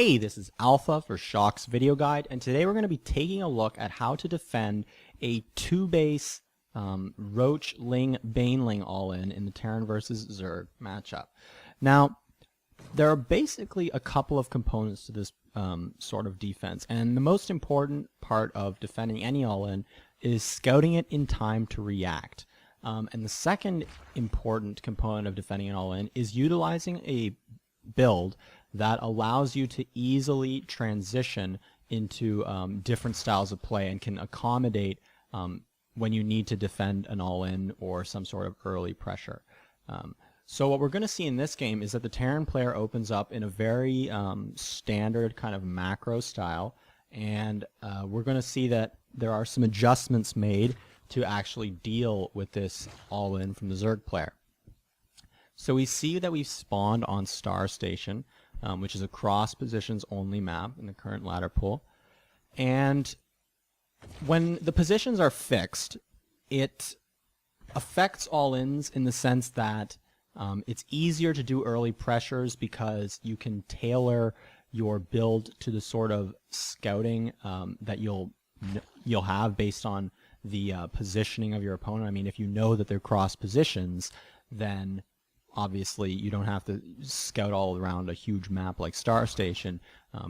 Hey, this is Alpha for Shock's video guide, and today we're going to be taking a look at how to defend a 2-base Roach Ling Baneling all-in the Terran versus Zerg matchup. Now, there are basically a couple of components to this sort of defense, and the most important part of defending any all-in is scouting it in time to react. And the second important component of defending an all-in is utilizing a build that allows you to easily transition into different styles of play and can accommodate when you need to defend an all-in or some sort of early pressure. So what we're going to see in this game is that the Terran player opens up in a very standard kind of macro style, and we're going to see that there are some adjustments made to actually deal with this all-in from the Zerg player. So we see that we've spawned on Star Station, which is a cross positions only map in the current ladder pool. And when the positions are fixed, it affects all-ins in the sense that it's easier to do early pressures because you can tailor your build to the sort of scouting that you'll have based on the positioning of your opponent. I mean, if you know that they're cross positions, then obviously you don't have to scout all around a huge map like Star Station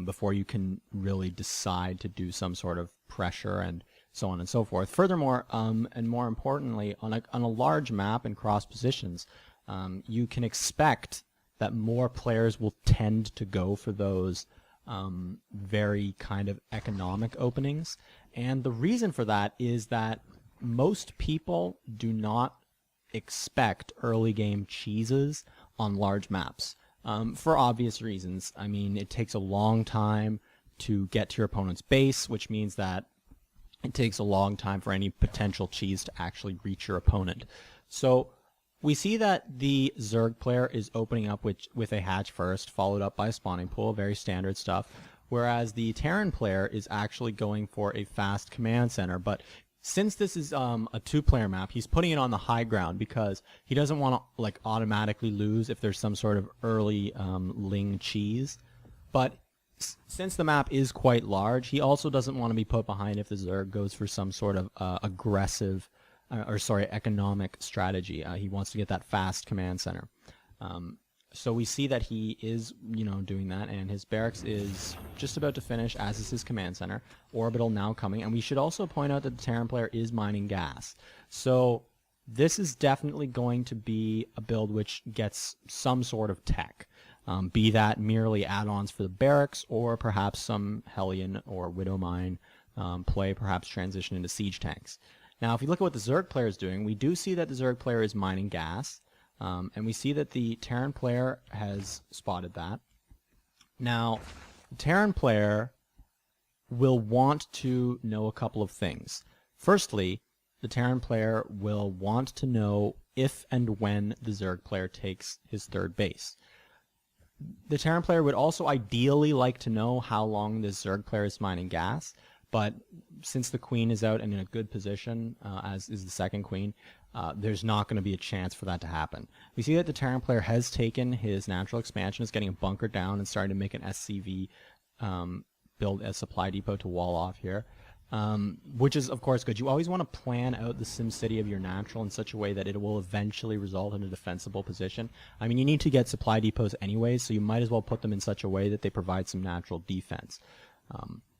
before you can really decide to do some sort of pressure and so on and so forth. Furthermore, and more importantly, on a large map in cross positions, you can expect that more players will tend to go for those very kind of economic openings. And the reason for that is that most people do not expect early game cheeses on large maps for obvious reasons. I mean, it takes a long time to get to your opponent's base, which means that it takes a long time for any potential cheese to actually reach your opponent. So we see that the Zerg player is opening up with a hatch first, followed up by a spawning pool, very standard stuff, whereas the Terran player is actually going for a fast command center. But since this is a two-player map, he's putting it on the high ground because he doesn't want to like automatically lose if there's some sort of early Ling cheese. But since the map is quite large, he also doesn't want to be put behind if the Zerg goes for some sort of aggressive, economic strategy. He wants to get that fast command center. So we see that he is, doing that, and his barracks is just about to finish, as is his command center. Orbital now coming, and we should also point out that the Terran player is mining gas. So this is definitely going to be a build which gets some sort of tech, be that merely add-ons for the barracks, or perhaps some Hellion or Widow Mine play, perhaps transition into siege tanks. Now, if you look at what the Zerg player is doing, we do see that the Zerg player is mining gas. And we see that the Terran player has spotted that. Now, the Terran player will want to know a couple of things. Firstly, the Terran player will want to know if and when the Zerg player takes his third base. The Terran player would also ideally like to know how long this Zerg player is mining gas, but since the queen is out and in a good position, as is the second queen, there's not going to be a chance for that to happen. We see that the Terran player has taken his natural expansion, is getting a bunker down, and starting to make an SCV build a supply depot to wall off here, which is, of course, good. You always want to plan out the SimCity of your natural in such a way that it will eventually result in a defensible position. I mean, you need to get supply depots anyways, so you might as well put them in such a way that they provide some natural defense.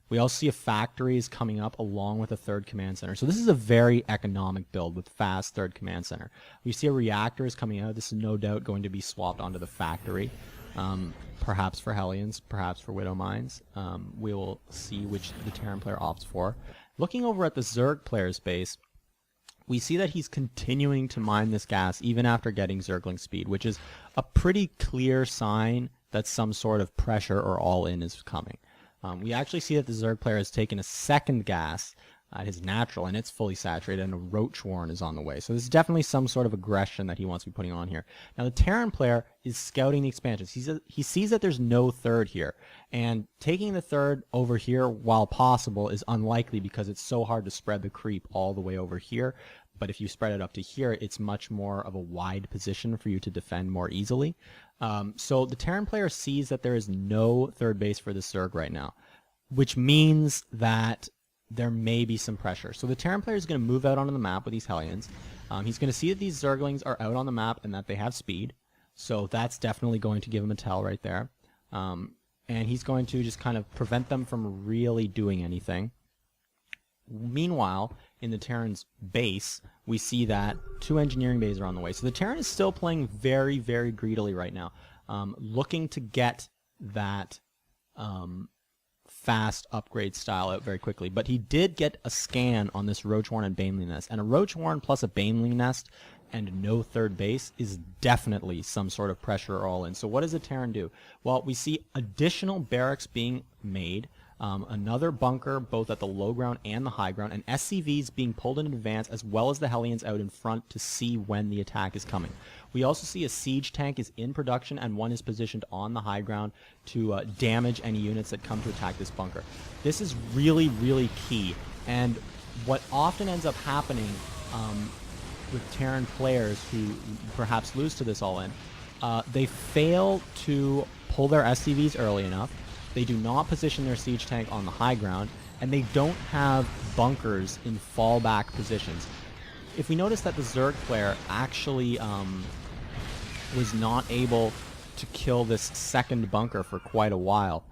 We also see a factory is coming up along with a third command center. So this is a very economic build with fast third command center. We see a reactor is coming out. This is no doubt going to be swapped onto the factory, perhaps for Hellions, perhaps for Widow Mines. We will see which the Terran player opts for. Looking over at the Zerg player's base, we see that he's continuing to mine this gas even after getting Zergling speed, which is a pretty clear sign that some sort of pressure or all-in is coming. We actually see that the Zerg player has taken a second gas at his natural, and it's fully saturated, and a Roach Warren is on the way. So there's definitely some sort of aggression that he wants to be putting on here. Now the Terran player is scouting the expansions. He sees that there's no third here, and taking the third over here while possible is unlikely because it's so hard to spread the creep all the way over here. But if you spread it up to here, it's much more of a wide position for you to defend more easily. So the Terran player sees that there is no third base for the Zerg right now, which means that there may be some pressure. So the Terran player is going to move out onto the map with these Hellions. He's going to see that these Zerglings are out on the map and that they have speed. So that's definitely going to give him a tell right there. And he's going to just kind of prevent them from really doing anything. Meanwhile, in the Terran's base, we see that 2 engineering bays are on the way. So the Terran is still playing very, very greedily right now, looking to get that fast upgrade style out very quickly. But he did get a scan on this Roach Warren and Baneling nest. And a Roach Warren plus a Baneling nest and no third base is definitely some sort of pressure all in. So what does the Terran do? Well, we see additional barracks being made. Another bunker both at the low ground and the high ground, and SCVs being pulled in advance, as well as the Hellions out in front to see when the attack is coming. We also see a siege tank is in production, and one is positioned on the high ground to damage any units that come to attack this bunker. This is really, really key, and what often ends up happening with Terran players who perhaps lose to this all in, they fail to pull their SCVs early enough. They do not position their siege tank on the high ground, and they don't have bunkers in fallback positions. If we notice that the Zerg player actually was not able to kill this second bunker for quite a while,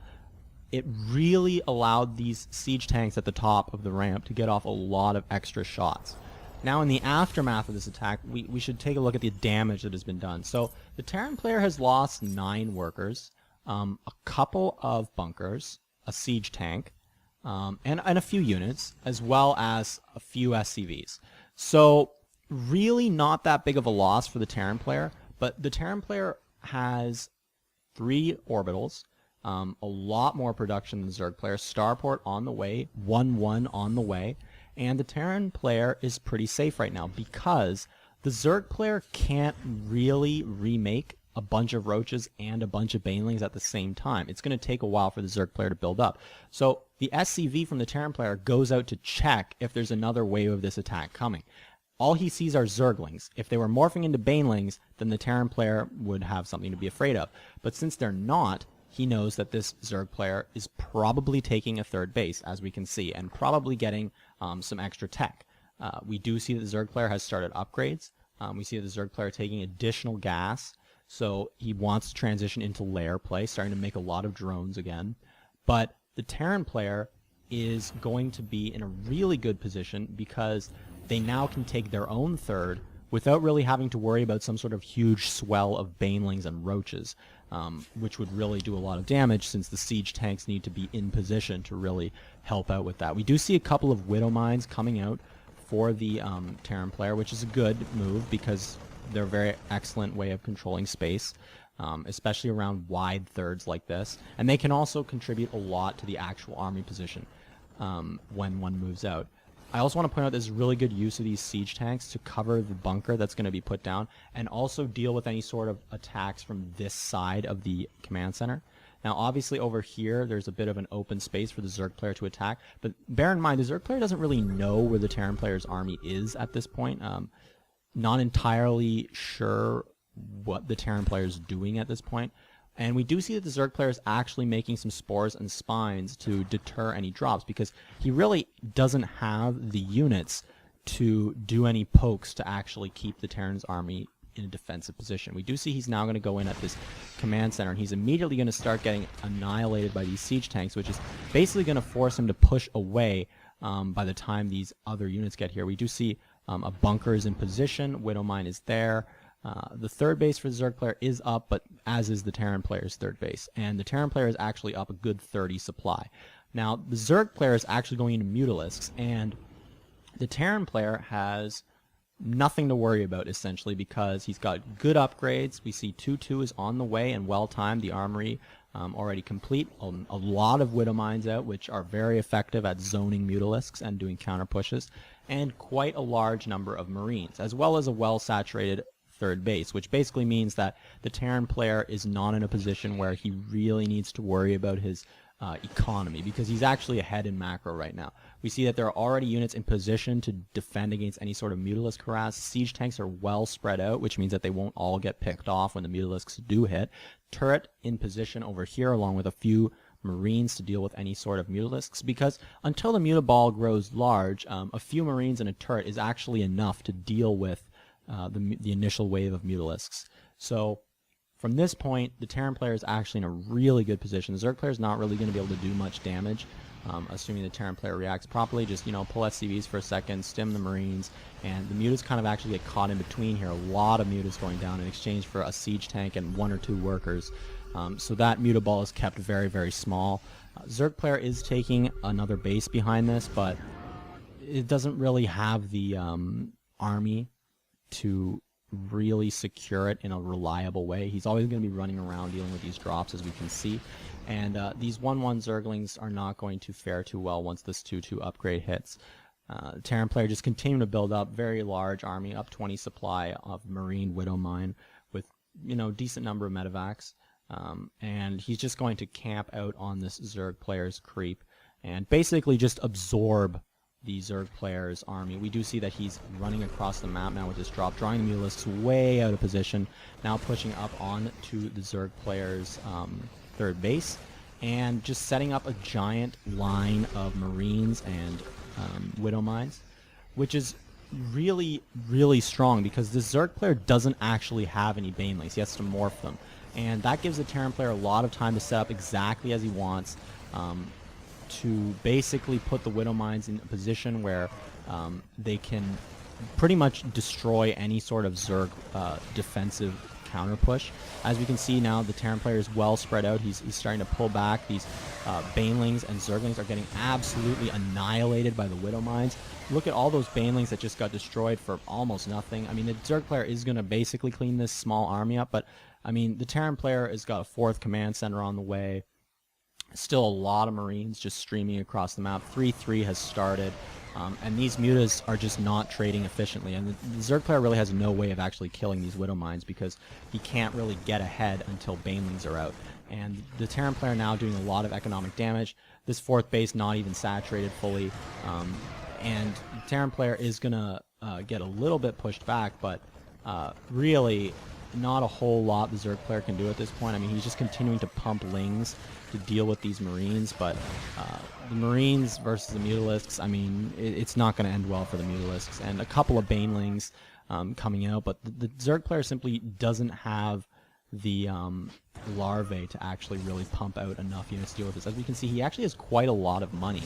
it really allowed these siege tanks at the top of the ramp to get off a lot of extra shots. Now, in the aftermath of this attack, we should take a look at the damage that has been done. So the Terran player has lost 9 workers, a couple of bunkers, a siege tank, and a few units, as well as a few SCVs. So really not that big of a loss for the Terran player, but the Terran player has 3 orbitals, a lot more production than the Zerg player, starport on the way, 1-1 on the way, and the Terran player is pretty safe right now because the Zerg player can't really remake a bunch of Roaches and a bunch of Banelings at the same time. It's going to take a while for the Zerg player to build up. So the SCV from the Terran player goes out to check if there's another wave of this attack coming. All he sees are Zerglings. If they were morphing into Banelings, then the Terran player would have something to be afraid of. But since they're not, he knows that this Zerg player is probably taking a third base, as we can see, and probably getting some extra tech. We do see that the Zerg player has started upgrades. We see the Zerg player taking additional gas. So he wants to transition into lair play, starting to make a lot of drones again. But the Terran player is going to be in a really good position because they now can take their own third without really having to worry about some sort of huge swell of Banelings and Roaches, which would really do a lot of damage since the siege tanks need to be in position to really help out with that. We do see a couple of Widow Mines coming out for the Terran player, which is a good move because they're a very excellent way of controlling space, especially around wide thirds like this. And they can also contribute a lot to the actual army position when one moves out. I also want to point out there's really good use of these siege tanks to cover the bunker that's going to be put down and also deal with any sort of attacks from this side of the command center. Now, obviously, over here, there's a bit of an open space for the Zerg player to attack, but bear in mind, the Zerg player doesn't really know where the Terran player's army is at this point. Not entirely sure what the Terran player is doing at this point. And we do see that the Zerg player is actually making some spores and spines to deter any drops because he really doesn't have the units to do any pokes to actually keep the Terran's army in a defensive position. We do see he's now going to go in at this command center, and he's immediately going to start getting annihilated by these siege tanks, which is basically going to force him to push away by the time these other units get here. We do see a bunker is in position, Widow Mine is there. The third base for the Zerg player is up, but as is the Terran player's third base. And the Terran player is actually up a good 30 supply. Now, the Zerg player is actually going into Mutalisks, and the Terran player has nothing to worry about essentially, because he's got good upgrades. We see 2-2 is on the way and well timed. The armory already complete. A lot of Widow Mines out, which are very effective at zoning Mutalisks and doing counter pushes, and quite a large number of Marines, as well as a well saturated third base, which basically means that the Terran player is not in a position where he really needs to worry about his economy, because he's actually ahead in macro right now. We see that there are already units in position to defend against any sort of Mutalisk harass. Siege tanks are well spread out, which means that they won't all get picked off when the Mutalisks do hit. Turret in position over here, along with a few Marines to deal with any sort of Mutalisks, because until the Mutaball grows large, a few Marines and a turret is actually enough to deal with the initial wave of Mutalisks. So from this point, the Terran player is actually in a really good position. The Zerg player is not really going to be able to do much damage, assuming the Terran player reacts properly. Just, pull SCVs for a second, stim the Marines, and the Mutas kind of actually get caught in between here. A lot of Mutas going down in exchange for a siege tank and 1 or 2 workers. So that Mutaball is kept very, very small. Zerg player is taking another base behind this, but it doesn't really have the army to really secure it in a reliable way. He's always going to be running around dealing with these drops, as we can see, and these 1-1 Zerglings are not going to fare too well once this 2-2 upgrade hits. Terran player just continuing to build up very large army, up 20 supply of Marine Widow Mine with decent number of medevacs, and he's just going to camp out on this Zerg player's creep and basically just absorb the Zerg player's army. We do see that he's running across the map now with this drop, drawing the Mutalisks way out of position, now pushing up on to the Zerg player's third base, and just setting up a giant line of Marines and Widow Mines, which is really, really strong, because the Zerg player doesn't actually have any Banelings. He has to morph them, and that gives the Terran player a lot of time to set up exactly as he wants, to basically put the Widow Mines in a position where they can pretty much destroy any sort of Zerg defensive counter push. As we can see now, the Terran player is well spread out. He's starting to pull back. These Banelings and Zerglings are getting absolutely annihilated by the Widow Mines. Look at all those Banelings that just got destroyed for almost nothing. I mean, the Zerg player is going to basically clean this small army up, but I mean, the Terran player has got a 4th command center on the way. Still a lot of Marines just streaming across the map. 3-3 has started, and these Mutas are just not trading efficiently. And the Zerg player really has no way of actually killing these Widow Mines, because he can't really get ahead until Banelings are out. And the Terran player now doing a lot of economic damage. This 4th base not even saturated fully, and the Terran player is going to get a little bit pushed back, but really not a whole lot the Zerg player can do at this point. I mean, he's just continuing to pump Lings to deal with these Marines, but the Marines versus the Mutalisks, I mean, it's not going to end well for the Mutalisks, and a couple of Banelings coming out, but the Zerg player simply doesn't have the larvae to actually really pump out enough units to deal with this. As we can see, he actually has quite a lot of money,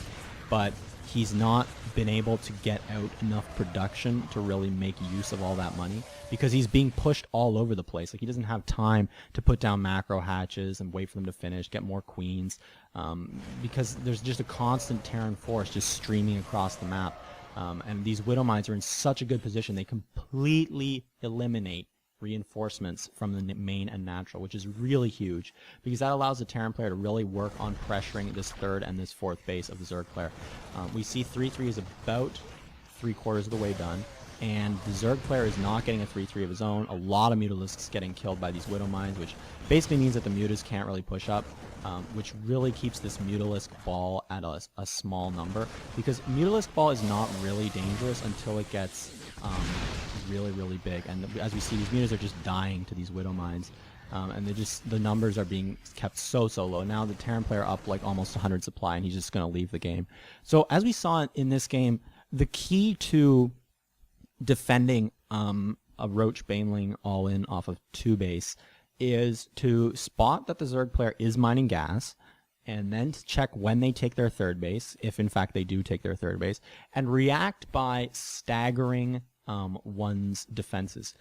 but he's not been able to get out enough production to really make use of all that money, because he's being pushed all over the place. Like, he doesn't have time to put down macro hatches and wait for them to finish, get more queens, because there's just a constant Terran force just streaming across the map. And these Widow Mines are in such a good position, they completely eliminate reinforcements from the main and natural, which is really huge, because that allows the Terran player to really work on pressuring this 3rd and this 4th base of the Zerg player. We see 3-3 is about 3/4 of the way done, and the Zerg player is not getting a 3-3 of his own. A lot of Mutalisks getting killed by these Widow Mines, which basically means that the Mutas can't really push up, which really keeps this Mutalisk ball at a small number, because Mutalisk ball is not really dangerous until it gets really, really big. And as we see, these Mutas are just dying to these Widow Mines, and the numbers are being kept so low. Now the Terran player up like almost 100 supply, and he's just going to leave the game. So as we saw in this game, the key to defending a Roach Baneling all-in off of 2 base is to spot that the Zerg player is mining gas, and then to check when they take their 3rd base, if in fact they do take their 3rd base, and react by staggering one's defenses.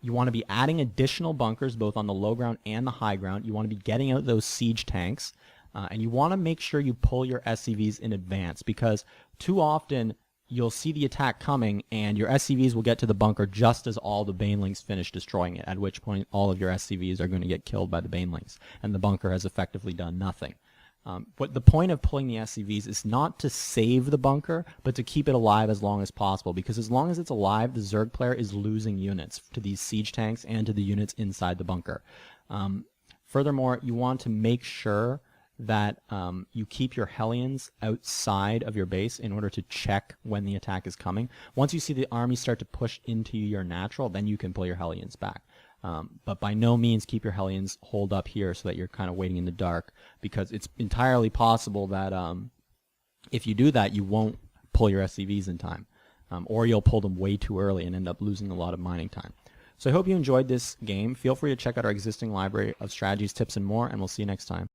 You want to be adding additional bunkers both on the low ground and the high ground. You want to be getting out those siege tanks, and you want to make sure you pull your SCVs in advance, because too often you'll see the attack coming, and your SCVs will get to the bunker just as all the Banelings finish destroying it, at which point all of your SCVs are going to get killed by the Banelings, and the bunker has effectively done nothing. But the point of pulling the SCVs is not to save the bunker, but to keep it alive as long as possible, because as long as it's alive, the Zerg player is losing units to these siege tanks and to the units inside the bunker. Furthermore, you want to make sure that you keep your Hellions outside of your base in order to check when the attack is coming. Once you see the army start to push into your natural, then you can pull your Hellions back. But by no means keep your Hellions holed up here so that you're kind of waiting in the dark, because it's entirely possible that if you do that, you won't pull your SCVs in time, or you'll pull them way too early and end up losing a lot of mining time. So I hope you enjoyed this game. Feel free to check out our existing library of strategies, tips, and more, and we'll see you next time.